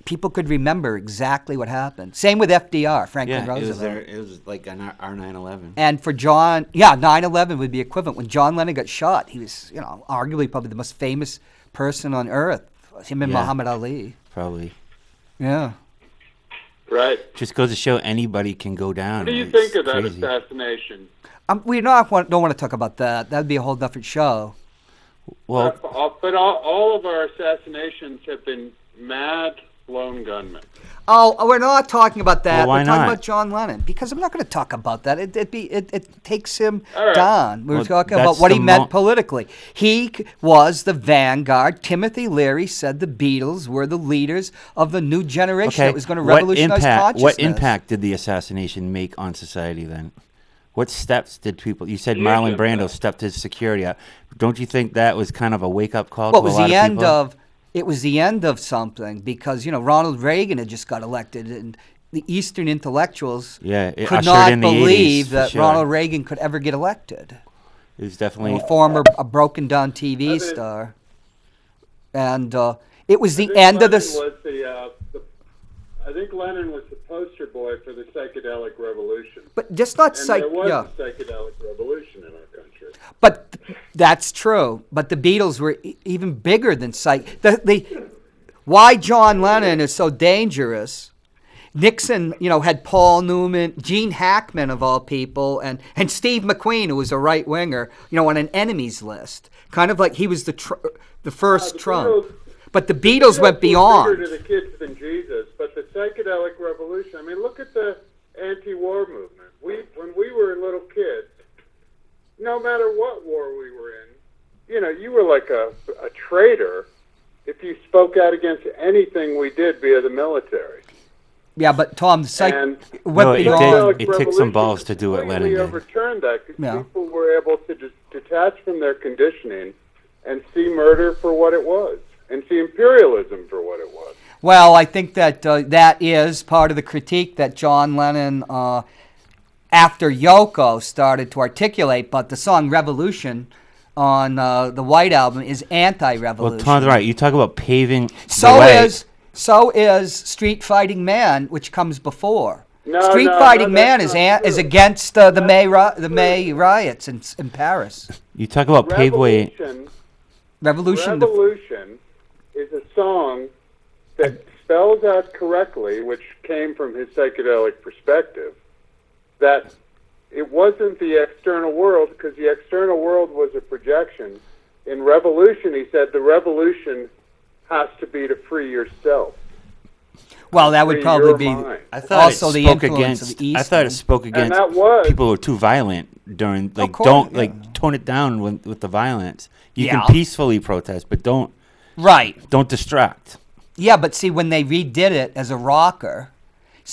people could remember exactly what happened. Same with FDR, Franklin Roosevelt. It was like our 9/11. And for John, 9/11 would be equivalent. When John Lennon got shot, he was, arguably probably the most famous person on earth. Him and Muhammad Ali. Probably. Yeah. Right. Just goes to show anybody can go down. What do you It's think of that crazy. assassination? We don't want to talk about that. That'd be a whole different show. Well, But all of our assassinations have been mad lone gunmen. Oh, we're not talking about that. Well, why we're talking not? about John Lennon because I'm not going to talk about that. It takes him All right. down. We're Well, talking that's about what he the meant politically. He was the vanguard. Timothy Leary said the Beatles were the leaders of the new generation that was going to revolutionize consciousness. What impact did the assassination make on society then? What steps did people? You said Marlon Brando stepped his security up. Don't you think that was kind of a wake-up call Well, to a lot of people? It was the end of something because Ronald Reagan had just got elected and the Eastern intellectuals It could ushered not in the 80s, believe for that sure. Ronald Reagan could ever get elected. It was definitely A broken down TV star, and it was the I think end of Lennon this. was I think Lennon was the poster boy for the psychedelic revolution. But just not And there was yeah. a psychedelic revolution in our country. But that's true. But the Beatles were even bigger than psych. Why John Lennon is so dangerous. Nixon, had Paul Newman, Gene Hackman of all people, and Steve McQueen, who was a right winger, on an enemies list. Kind of like he was the first the Trump. Beatles- But the Beatles went were beyond. bigger to the kids than Jesus, but the psychedelic revolution. I mean, look at the anti-war movement. When we were little kids, no matter what war we were in, you were like a traitor if you spoke out against anything we did via the military. Yeah, but Tom, the And went No, it beyond. did. It took some balls to do what Lennon We did. overturned that because Yeah. people were able to just detach from their conditioning and see murder for what it was, and see imperialism for what it was. Well, I think that that is part of the critique that John Lennon, after Yoko, started to articulate. But the song "Revolution" on the White Album is anti-revolution. Well, Tom's right. You talk about paving So the way. So is Street Fighting Man, which comes before. No, Street no, Fighting no, Man that's is not is true. against the May riots in Paris. You talk about pave way. Revolution. Revolution is a song that spells out correctly, which came from his psychedelic perspective, that it wasn't the external world, because the external world was a projection. In Revolution, he said, the revolution has to be to free yourself. Well, that would Free probably your be mind. I thought also it the spoke influence against. of the East. I thought it spoke against that was- people who are too violent during. Like, course, don't yeah. tone it down with the violence. You Yeah. can peacefully protest, but don't Don't distract. Yeah, but see, when they redid it as a rocker,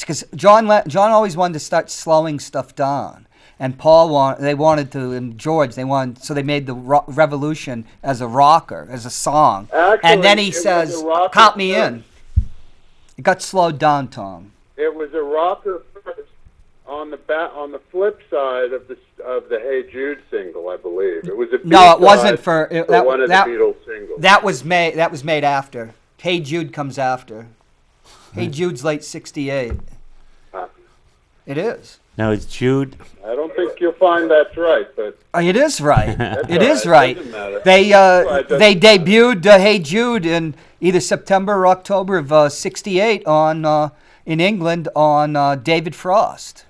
because John always wanted to start slowing stuff down, and they wanted to, and George, so they made the Revolution as a rocker, as a song, Actually, and then he it was says, a rocker "Count me first. in." It got slowed down, Tom. It was a rocker first. On the flip side of the Hey Jude single, I believe it was a No, it wasn't B-side for one of the Beatles singles. That was made after. Hey Jude comes after. Hey Jude's late '68. It is. Now it's Jude. I don't think you'll find that's right, but It is right. It all is right. right. Doesn't matter. They Right, doesn't they debuted Hey Jude in either September or October of '68 in England on David Frost,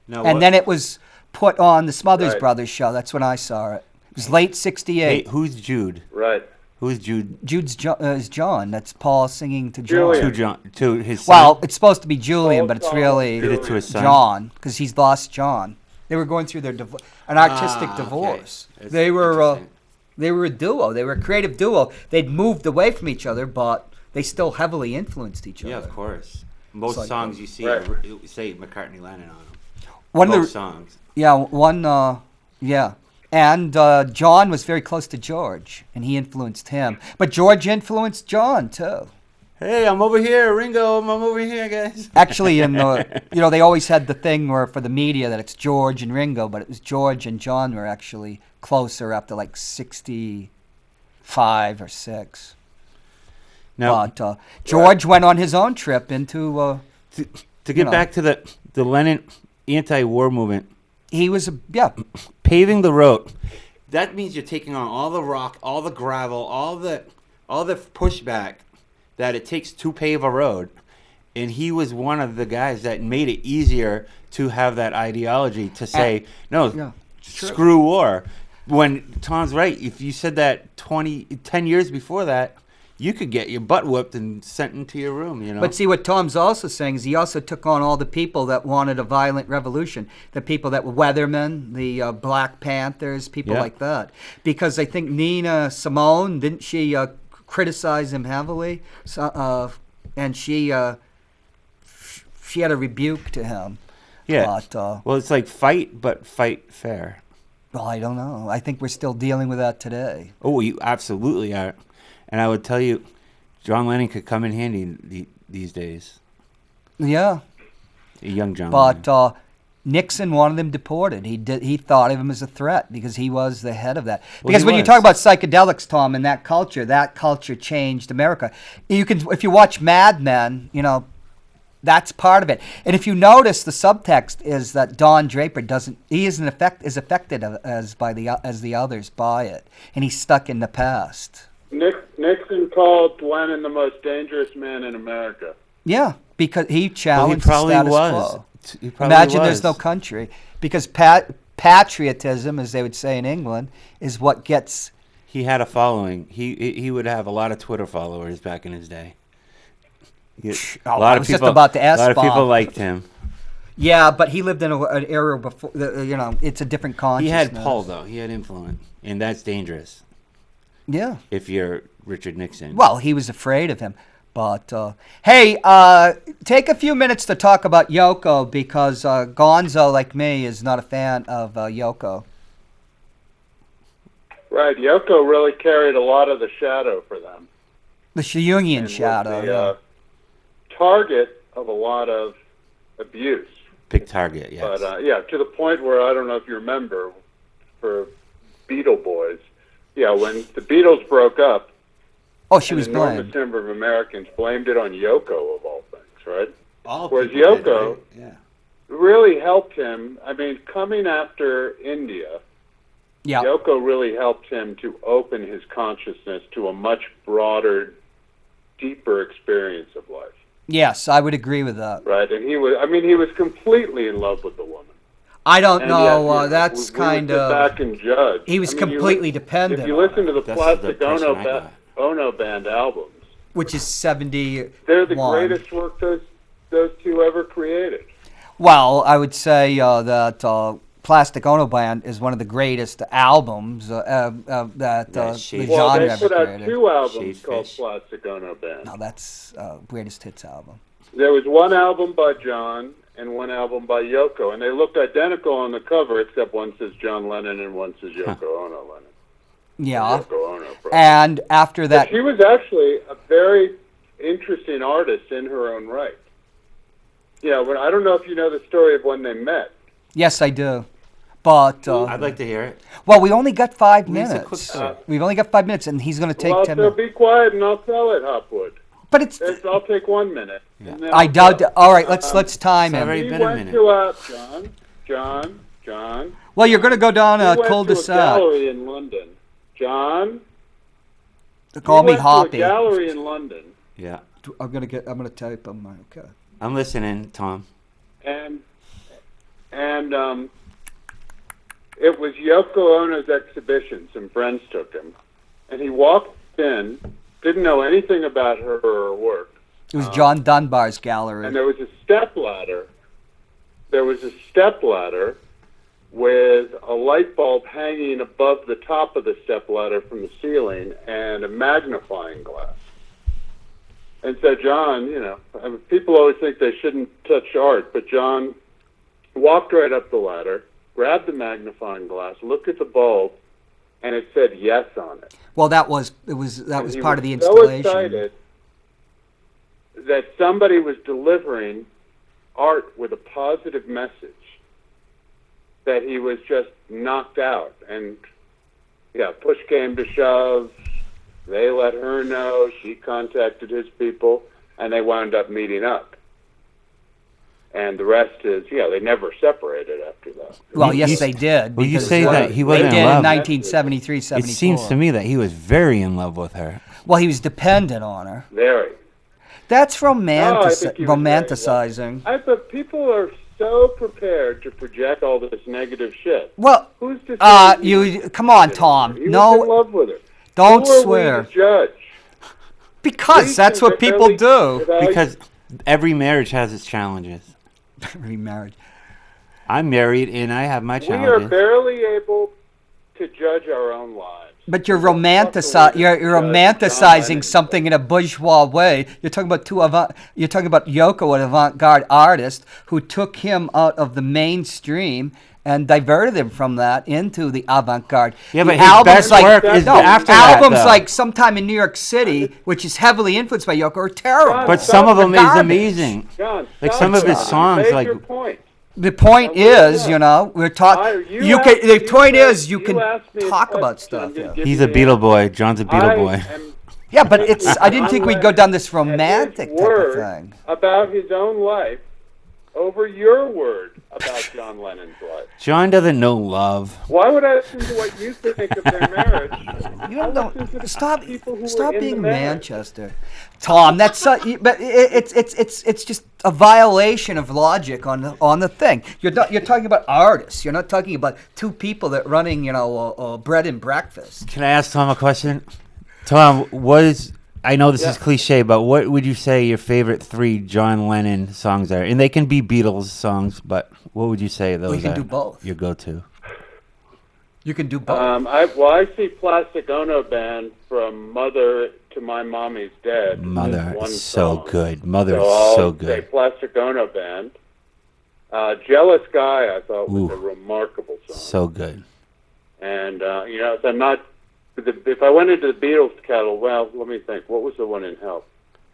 No, and then it was put on the Smothers Right. Brothers show. That's when I saw it. It was late Hey, '68. who's Jude? right. Who's Jude? Jude's is John. That's Paul singing to John. Julian. To his son? Well, it's supposed to be Julian, but it's Paul really Did it to his son? John because he's lost John. They were going through an artistic okay. divorce. That's They were interesting. they were a duo. They were a creative duo. They'd moved away from each other, but they still heavily influenced each Yeah, other. of course. Most like- songs you see Right. say McCartney Lennon on them. One of Most the songs. yeah one yeah, And John was very close to George, and he influenced him. But George influenced John, too. Hey, I'm over here, Ringo. I'm over here, guys. Actually, they always had the thing where for the media that it's George and Ringo, but it was George and John were actually closer after like 65 or 6. Now, But George went on his own trip into... to get back to the Lennon anti-war movement, he was, paving the road. That means you're taking on all the rock, all the gravel, all the pushback that it takes to pave a road. And he was one of the guys that made it easier to have that ideology to say, screw war. When Tom's right, if you said that 10 years before that, you could get your butt whooped and sent into your room, But see, what Tom's also saying is he also took on all the people that wanted a violent revolution, the people that were Weathermen, the Black Panthers, people like that. Because I think Nina Simone, didn't she criticize him heavily? And she had a rebuke to him. Yeah. But, well, it's like fight, but fight fair. Well, I don't know. I think we're still dealing with that today. Oh, you absolutely are. And I would tell you, John Lennon could come in handy these days. Yeah. A young John Lennon. But Nixon wanted him deported. He thought of him as a threat because he was the head of that. Because when you talk about psychedelics, Tom, and that culture changed America. If you watch Mad Men, that's part of it. And if you notice, the subtext is that Don Draper is affected as the others by it, and he's stuck in the past. Nixon called Lennon the most dangerous man in America. Yeah, because he challenged the status quo. Imagine there's no country. Because patriotism, as they would say in England, is what gets... He had a following. He would have a lot of Twitter followers back in his day. A lot of people liked him. Yeah, but he lived in an era before, it's a different consciousness. He had pull, though. He had influence, and that's dangerous. Yeah. If you're Richard Nixon. Well, he was afraid of him. But, hey, take a few minutes to talk about Yoko, because Gonzo, like me, is not a fan of Yoko. Right. Yoko really carried a lot of the shadow for them. The Jungian shadow. The target of a lot of abuse. Big target, yes. But, to the point where, I don't know if you remember, for Beatle Boys, when the Beatles broke up, she was blamed. An enormous number of Americans blamed it on Yoko, of all things, right? Whereas Yoko Yoko really helped him. I mean, coming after India, Yoko really helped him to open his consciousness to a much broader, deeper experience of life. Yes, I would agree with that. Right, and he was completely in love with the woman. I don't know. That's kind of... back and judge. He was completely dependent. If you listen to the Plastic Ono Band albums, which is 70. They're the greatest work those two ever created. Well, I would say that Plastic Ono Band is one of the greatest albums that the genre ever created. They put out 2 albums called Plastic Ono Band. No, that's greatest hits album. There was one album by John and one album by Yoko, and they looked identical on the cover, except one says John Lennon and one says Yoko Ono Lennon. Yeah, and after that... But she was actually a very interesting artist in her own right. I don't know if you know the story of when they met. Yes, I do. But... I'd like to hear it. Well, we only got 5 minutes. We've only got 5 minutes, and he's going to take 10 minutes. Be quiet, and I'll tell it, Hopwood. But I'll take 1 minute. Yeah. I doubt... All right, let's time him. Already he been a went minute. to John. Well, you're going to go down a cul-de-sac. He went to a gallery in London. John. Call me Hoppy. To a gallery in London. Yeah. I'm gonna type on my. Okay. I'm listening, Tom. And it was Yoko Ono's exhibition. Some friends took him, and he walked in, didn't know anything about her or her work. It was John Dunbar's gallery. And there was a stepladder. With a light bulb hanging above the top of the stepladder from the ceiling and a magnifying glass. And so John, people always think they shouldn't touch art, but John walked right up the ladder, grabbed the magnifying glass, looked at the bulb, and it said yes on it. Well, that was And part of the he installation. so excited that somebody was delivering art with a positive message that he was just knocked out. And yeah, push came to shove. They let her know. She contacted his people, and they wound up meeting up. And the rest is, they never separated after that. Well, yes, they did. Well, you because say that he wasn't they in did love. in 1973, 74. It seems to me that he was very in love with her. Well, he was dependent on her. Very. That's No, I think he was romanticizing. But people are so prepared to project all this negative shit. Well, Who's to say you come on, Tom. He was No, in love with her. don't Who are swear. we to judge? Because We that's can what people barely do. evaluate- Because every marriage has its challenges. Remarriage. I'm married and I have my we are challenges. barely able to judge our own lives. But you're Fuck the way romanticizing. You're that John Lennon romanticizing said. something in a bourgeois way. You're talking about You're talking about Yoko, an avant-garde artist who took him out of the mainstream and diverted him from that into the avant-garde. Yeah, The but his albums best like, work is no, after that, albums though. like Sometime in New York City, which is heavily influenced by Yoko, are terrible. But some of them is Garbage. amazing. John, Like stop some of his it. songs, You made like your point. The point is, we're talking. The point is, you can talk about stuff. Yeah. He's a Beatle boy. John's a Beatle boy. Yeah, but I didn't think we'd go down this romantic type of thing. About his own life over your word about John Lennon's life. John doesn't know love. Why would I listen to what you think of their marriage? You don't listen to stop. people who Stop were in being the marriage. Manchester, Tom. That's but it's just a violation of logic on the thing. You're talking about artists. You're not talking about two people that running bread and breakfast. Can I ask Tom a question? Tom, I know this is cliche, but what would you say your favorite 3 John Lennon songs are? And they can be Beatles songs, but what would you say those you can are? do both. Your go-to. You can do both. I see Plastic Ono Band from Mother to My Mommy's Dead. Mother One is so song. good. Mother is I'll so say good. Plastic Ono Band. Jealous Guy, I thought was Ooh. a remarkable song. So good. And so I'm not. If I went into the Beatles catalog, well, let me think. What was the one in Hell?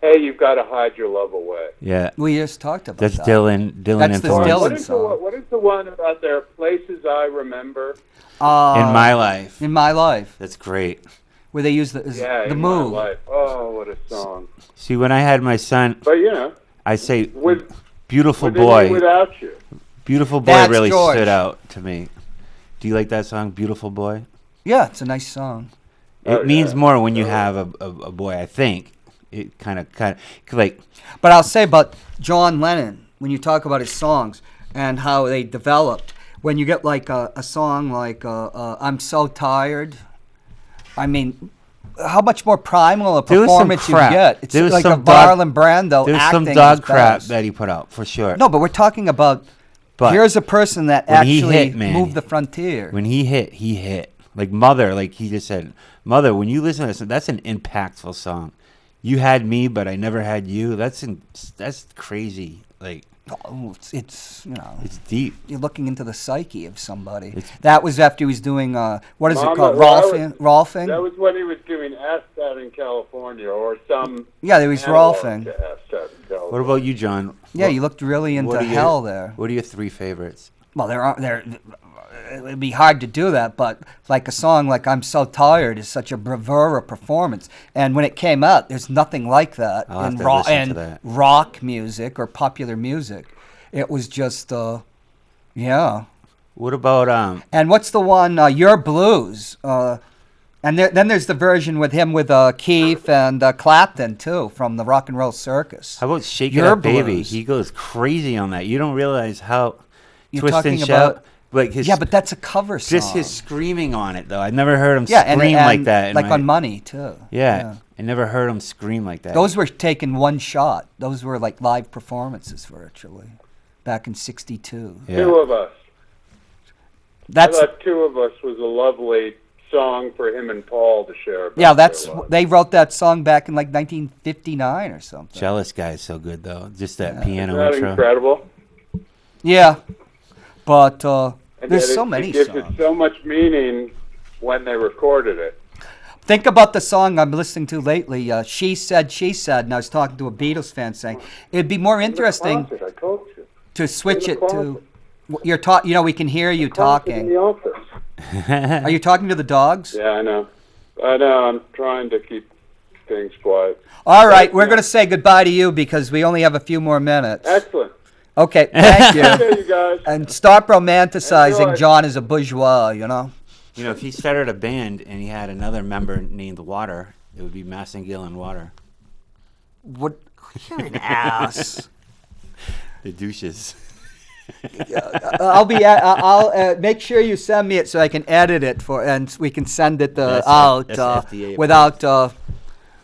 Hey, you've got to hide your love away. Yeah. We just talked about That's that. Dylan That's and the Thorne. Dylan What is song. what is the one about their Places I Remember? In My Life. In My Life, That's great. where they use the In move. My Life. Oh, what a song! See, when I had my son, But I say, with Beautiful with and Boy. without you. Beautiful Boy That's really George. stood out to me. Do you like that song, Beautiful Boy? Yeah, it's a nice song. It means more when you have a boy, I think. It kind of, like... But I'll say about John Lennon, when you talk about his songs and how they developed, when you get like a song like I'm So Tired, I mean, how much more primal a There was some performance you crap. get? It's There was like a some dog- Marlon Brando There's acting some dog his crap best. that he put out, for sure. No, but we're talking about, But here's a person that when he actually hit, man, moved the frontier. When he hit. Like Mother, like he just said, Mother, when you listen to this, that's an impactful song. You had me, but I never had you. That's crazy. Like, Oh, it's it's deep. you're looking into the psyche of somebody. That was after he was doing what is it Mama, called, well, Rolfing? That was when he was doing Asked Out in California, or some. Yeah, there was analog Rolfing. to Asked Out in California. What about you, John? Yeah, you looked really into what are your- hell there. What are your 3 favorites? Well, it would be hard to do that, but like a song like I'm So Tired is such a bravura performance. And when it came out, there's nothing like that I'll have in to listen to that. rock music or popular music. It was just, yeah. What about And what's the one, Your Blues? And then there's the version with him with Keith and Clapton, too, from the Rock and Roll Circus. how about Shake It Your Up, Baby? Blues. He goes crazy on that. You don't realize how You're Twist talking and Shout. about- Like his, Yeah, but that's a cover song. just his screaming on it, though. I never heard him Yeah, scream and like that. in like my- on Money, too. Yeah, I never heard him scream like that. Those were taken one shot. Those were like live performances virtually back in '62. Yeah. Two of Us. That's I thought Two of Us was a lovely song for him and Paul to share. About yeah. That's their lives. they wrote that song back in like 1959 or something. Jealous Guy is so good, though. Just that piano Isn't that intro. incredible? Yeah, but And There's yet so many it gives songs. it so much meaning when they recorded it. Think about the song I'm listening to lately, She Said, and I was talking to a Beatles fan saying, it'd be more interesting In the closet, I told you. to switch In it the to, we can hear you Closet in the talking. office. Are you talking to the dogs? Yeah, I know. I'm trying to keep things quiet. All right, we're going to say goodbye to you because we only have a few more minutes. Excellent. Okay, thank you. Okay, you guys. And stop romanticizing Enjoy. John as a bourgeois, you know? You know, if he started a band and he had another member named Water, it would be Massengale and Water. What? You're an ass. The douches. I'll make sure you send me it so I can edit it and we can send it out that's FDA without.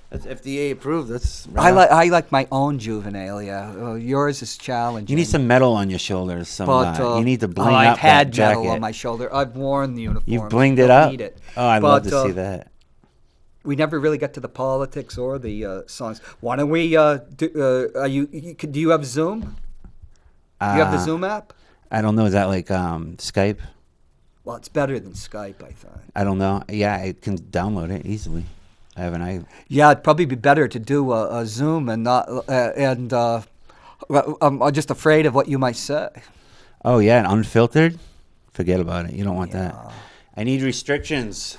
That's FDA approved. That's I like my own juvenilia. Yours is challenging. You need some metal on your shoulders. Some. You need to bling I've up had that jacket. metal on my shoulder. I've worn the uniform. You've blinged it up. Need it. Oh, I'd love to see that. We never really got to the politics or the songs. Why don't we? Do you have Zoom? Do you have the Zoom app? I don't know. Is that like Skype? Well, it's better than Skype, I think. I don't know. Yeah, I can download it easily. I have an eye. Yeah, it'd probably be better to do a Zoom and not. I'm just afraid of what you might say. Oh yeah, and unfiltered. Forget about it. You don't want that. I need restrictions.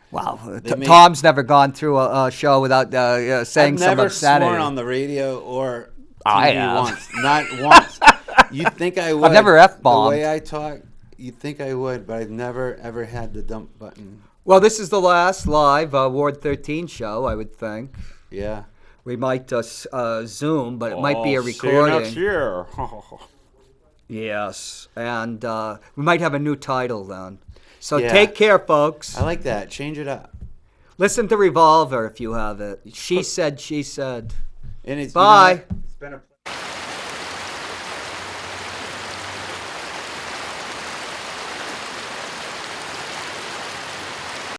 Wow, Tom's never gone through a show without saying some obscenity. I've never sworn on the radio or I TV have. once. Not once. You'd think I would. I've never F-bombed. The way I talk, you'd think I would, but I've never, ever had the dump button. Well, this is the last live Ward 13 show, I would think. Yeah. We might Zoom, but it might be a recording. See you next year. Yes, and we might have a new title then. So take care, folks. I like that. Change it up. Listen to Revolver if you have it. She said. And it's, Bye. It's been a